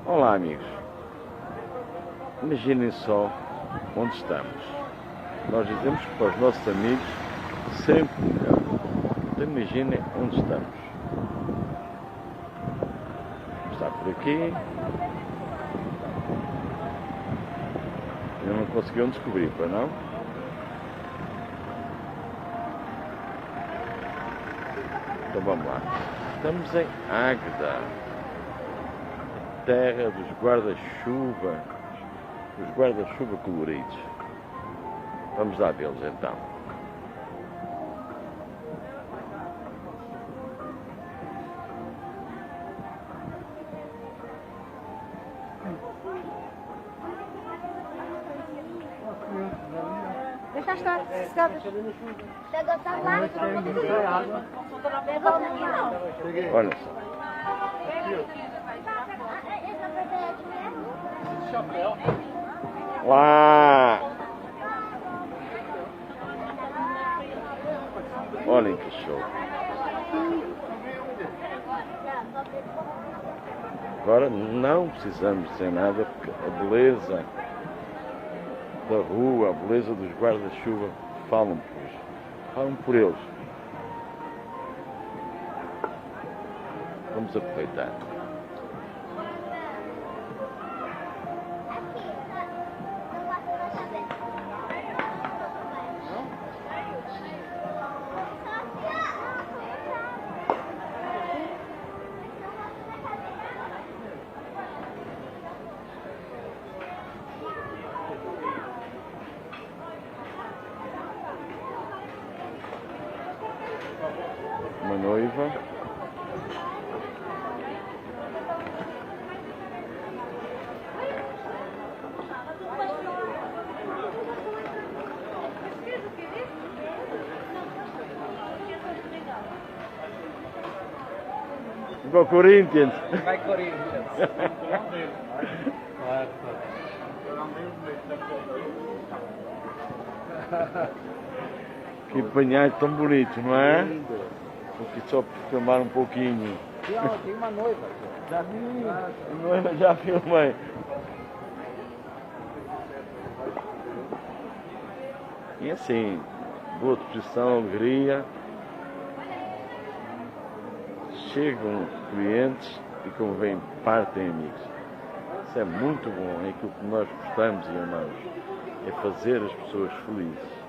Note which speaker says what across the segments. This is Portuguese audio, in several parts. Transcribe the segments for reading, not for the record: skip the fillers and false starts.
Speaker 1: Olá amigos, imaginem só onde estamos. Nós dizemos para os nossos amigos sempre melhor. Então imaginem onde estamos. Está por aqui. Ainda não conseguiram descobrir, para não? Então vamos lá. Estamos em Águeda, terra dos guarda-chuva, coloridos. Vamos lá vê-los então.
Speaker 2: Deixa estar, chega a estar lá.
Speaker 1: Olha só. Lá! Olhem que show! Agora não precisamos dizer nada porque a beleza da rua, a beleza dos guarda-chuva falam por eles. Vamos aproveitar. Uma noiva. Go Corinthians!
Speaker 3: Vai Corinthians!
Speaker 1: Que banhado tão bonito, não é? Aqui só para filmar um pouquinho.
Speaker 3: Tem uma noiva.
Speaker 1: Já vi, a noiva já filmei. E assim, boa disposição, alegria. Chegam clientes e, como vêm, partem amigos. Isso é muito bom, é aquilo que nós gostamos e amamos. É fazer as pessoas felizes.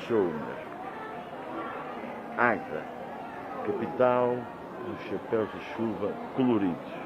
Speaker 1: Show mesmo. Águeda, capital dos chapéus de chuva coloridos.